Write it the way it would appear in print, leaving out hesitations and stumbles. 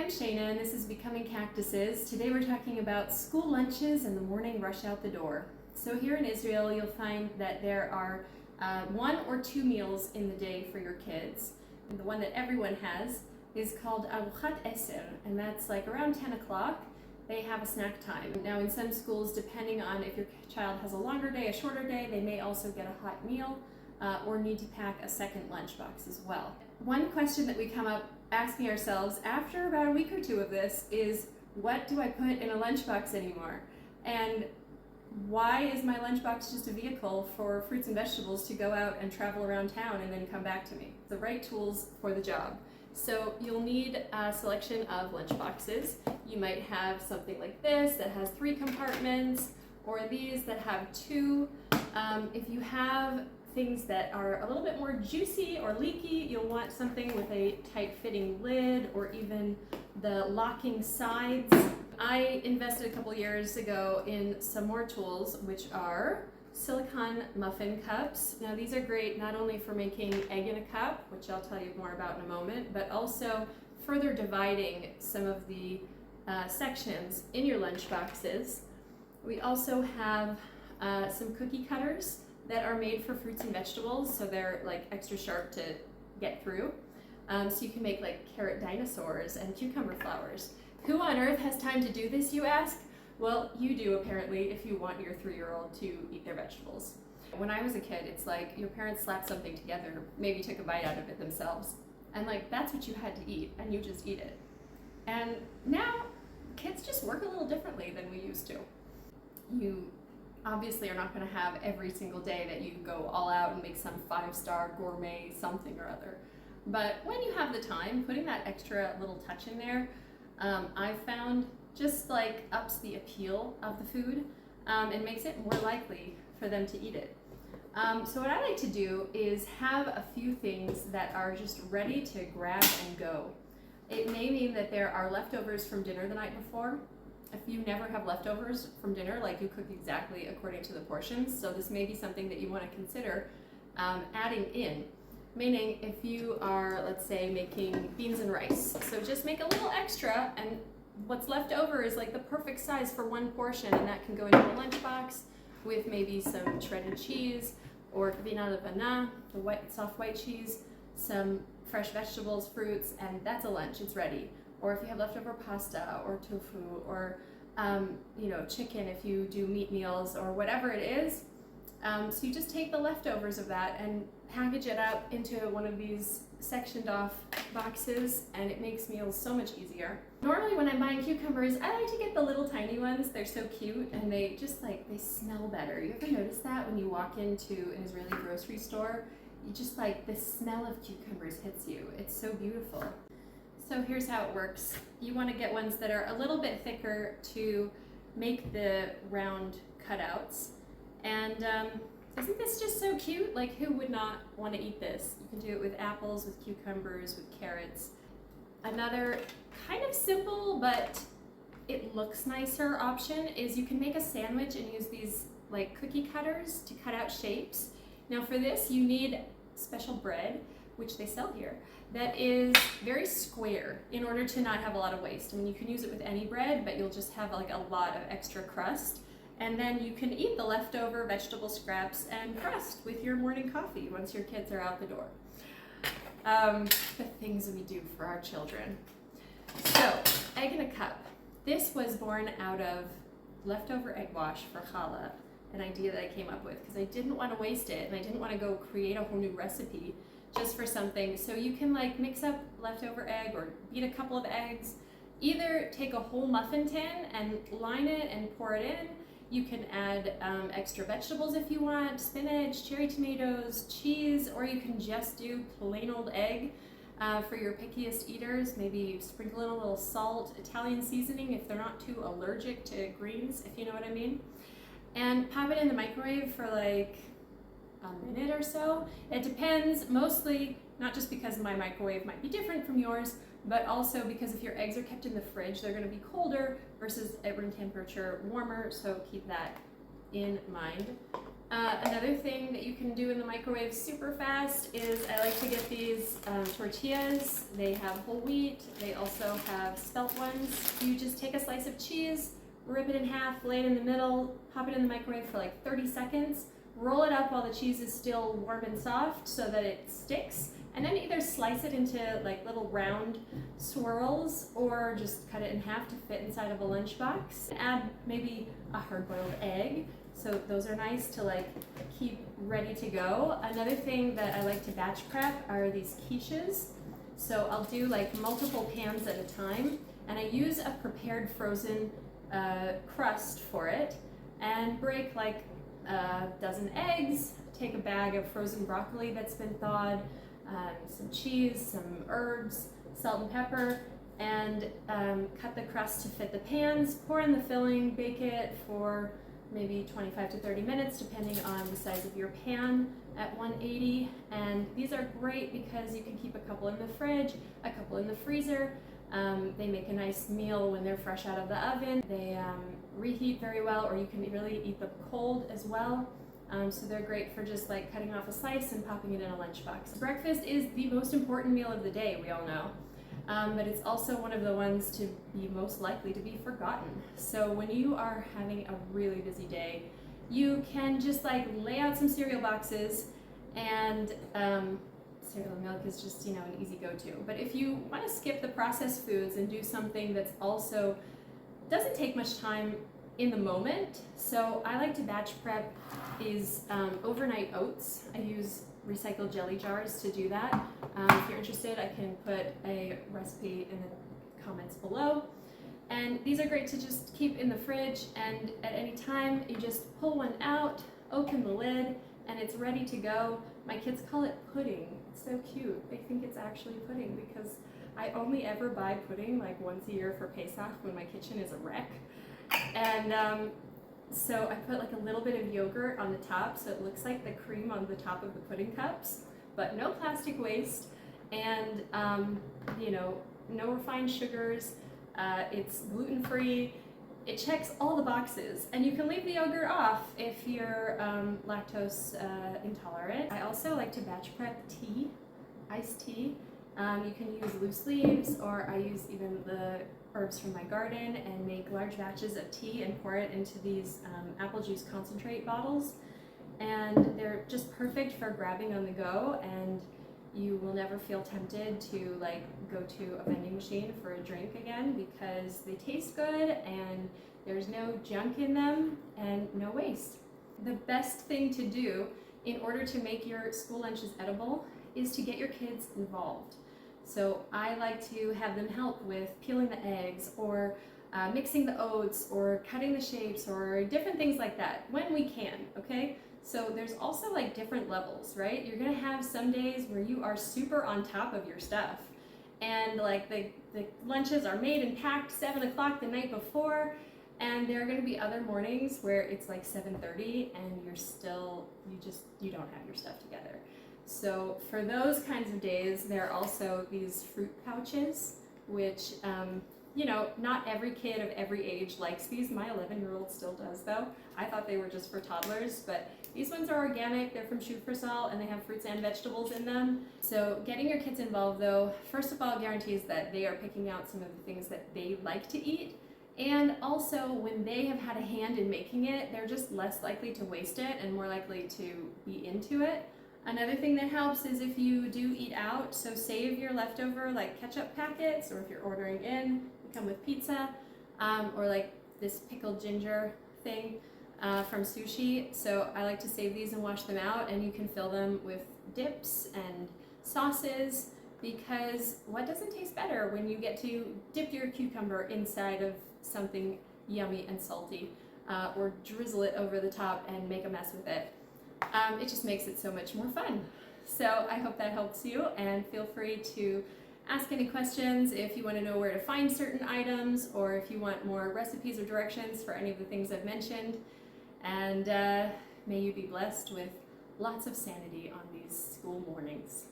I'm Shayna and this is Becoming Cactuses. Today we're talking about school lunches and the morning rush out the door. So here in Israel you'll find that there are 1 or 2 meals in the day for your kids. And the one that everyone has is called Aruchat Eser, and that's like around 10 o'clock. They have a snack time. Now in some schools, depending on if your child has a longer day, a shorter day, they may also get a hot meal or need to pack a second lunchbox as well. One question that we come up asking ourselves after about a week or 2 of this is, what do I put in a lunchbox anymore? And why is my lunchbox just a vehicle for fruits and vegetables to go out and travel around town and then come back to me? The right tools for the job. So you'll need a selection of lunchboxes. You might have something like this that has 3 compartments, or these that have 2. If you have things that are a little bit more juicy or leaky, you'll want something with a tight-fitting lid or even the locking sides. I invested a couple years ago in some more tools, which are silicone muffin cups. Now these are great not only for making egg in a cup, which I'll tell you more about in a moment, but also further dividing some of the sections in your lunch boxes. We also have some cookie cutters that are made for fruits and vegetables, so they're like extra sharp to get through. So you can make like carrot dinosaurs and cucumber flowers. Who on earth has time to do this, you ask? Well, you do apparently if you want your 3-year-old to eat their vegetables. When I was a kid, it's like your parents slapped something together, maybe took a bite out of it themselves, and like that's what you had to eat, and you just eat it. And now kids just work a little differently than we used to. You obviously are not going to have every single day that you go all out and make some 5-star gourmet something or other. But when you have the time, putting that extra little touch in there, I've found just like ups the appeal of the food and makes it more likely for them to eat it. So what I like to do is have a few things that are just ready to grab and go. It may mean that there are leftovers from dinner the night before. If you never have leftovers from dinner, like you cook exactly according to the portions, so this may be something that you want to consider adding in. Meaning if you are, let's say, making beans and rice, so just make a little extra, and what's left over is like the perfect size for 1 portion, and that can go into a lunchbox with maybe some shredded cheese, or vina de bana, the soft white cheese, some fresh vegetables, fruits, and that's a lunch, it's ready. Or if you have leftover pasta or tofu or chicken if you do meat meals or whatever it is. So you just take the leftovers of that and package it up into one of these sectioned off boxes, and it makes meals so much easier. Normally when I'm buying cucumbers, I like to get the little tiny ones. They're so cute and they just like, they smell better. You ever notice that when you walk into an Israeli grocery store? You just like, the smell of cucumbers hits you. It's so beautiful. So here's how it works. You want to get ones that are a little bit thicker to make the round cutouts. And isn't this just so cute? Like, who would not want to eat this? You can do it with apples, with cucumbers, with carrots. Another kind of simple, but it looks nicer option is you can make a sandwich and use these like cookie cutters to cut out shapes. Now for this, you need special bread, which they sell here, that is very square in order to not have a lot of waste. I mean, you can use it with any bread, but you'll just have like a lot of extra crust. And then you can eat the leftover vegetable scraps and crust with your morning coffee once your kids are out the door. The things we do for our children. So, egg in a cup. This was born out of leftover egg wash for challah, an idea that I came up with because I didn't want to waste it and I didn't want to go create a whole new recipe just for something. So you can like mix up leftover egg or beat a couple of eggs. Either take a whole muffin tin and line it and pour it in. You can add extra vegetables if you want, spinach, cherry tomatoes, cheese, or you can just do plain old egg for your pickiest eaters. Maybe sprinkle in a little salt, Italian seasoning if they're not too allergic to greens, if you know what I mean. And pop it in the microwave for like a minute or so. It depends, mostly not just because my microwave might be different from yours, but also because if your eggs are kept in the fridge, they're going to be colder versus at room temperature warmer, so keep that in mind. Another thing that you can do in the microwave super fast is I like to get these tortillas. They have whole wheat. They also have spelt ones. You just take a slice of cheese, rip it in half, lay it in the middle, pop it in the microwave for like 30 seconds, roll it up while the cheese is still warm and soft so that it sticks, and then either slice it into like little round swirls or just cut it in half to fit inside of a lunchbox. Add maybe a hard-boiled egg. So those are nice to like keep ready to go. Another thing that I like to batch prep are these quiches. So I'll do like multiple pans at a time, and I use a prepared frozen crust for it, and break like a dozen eggs, take a bag of frozen broccoli that's been thawed, some cheese, some herbs, salt and pepper, and cut the crust to fit the pans, pour in the filling, bake it for maybe 25 to 30 minutes depending on the size of your pan at 180. And these are great because you can keep a couple in the fridge, a couple in the freezer. They make a nice meal when they're fresh out of the oven. They reheat very well, or you can really eat them cold as well. So they're great for just like cutting off a slice and popping it in a lunchbox. Breakfast is the most important meal of the day, we all know. But it's also one of the ones to be most likely to be forgotten. So when you are having a really busy day, you can just like lay out some cereal boxes, and cereal milk is just, you know, an easy go-to. But if you want to skip the processed foods and do something that's also doesn't take much time in the moment, so I like to batch prep is overnight oats. I use recycled jelly jars to do that. If you're interested, I can put a recipe in the comments below. And these are great to just keep in the fridge, and at any time you just pull one out, open the lid, and it's ready to go. My kids call it pudding. It's so cute. They think it's actually pudding because I only ever buy pudding like once a year for Pesach when my kitchen is a wreck. And so I put like a little bit of yogurt on the top so it looks like the cream on the top of the pudding cups, but no plastic waste, and you know, no refined sugars. It's gluten-free. It checks all the boxes, and you can leave the yogurt off if you're lactose intolerant. I also like to batch prep tea, iced tea. You can use loose leaves, or I use even the herbs from my garden and make large batches of tea and pour it into these apple juice concentrate bottles. And they're just perfect for grabbing on the go, and you will never feel tempted to like go to a vending machine for a drink again because they taste good and there's no junk in them and no waste. The best thing to do in order to make your school lunches edible is to get your kids involved. So I like to have them help with peeling the eggs, or mixing the oats, or cutting the shapes, or different things like that when we can, okay? So there's also like different levels, right? You're gonna have some days where you are super on top of your stuff, and like the lunches are made and packed 7 o'clock the night before, and there are gonna be other mornings where it's like 7:30 and you don't have your stuff together. So for those kinds of days, there are also these fruit pouches, which, you know, not every kid of every age likes these. My 11-year-old still does though. I thought they were just for toddlers, but these ones are organic, they're from Shoot for Salt, and they have fruits and vegetables in them. So getting your kids involved though, first of all, guarantees that they are picking out some of the things that they like to eat. And also, when they have had a hand in making it, they're just less likely to waste it and more likely to be into it. Another thing that helps is if you do eat out, so save your leftover like ketchup packets, or if you're ordering in, they come with pizza, or like this pickled ginger thing from sushi. So I like to save these and wash them out, and you can fill them with dips and sauces, because what doesn't taste better when you get to dip your cucumber inside of something yummy and salty, or drizzle it over the top and make a mess with it. It just makes it so much more fun. So I hope that helps you, and feel free to ask any questions if you want to know where to find certain items, or if you want more recipes or directions for any of the things I've mentioned. And may you be blessed with lots of sanity on these school mornings.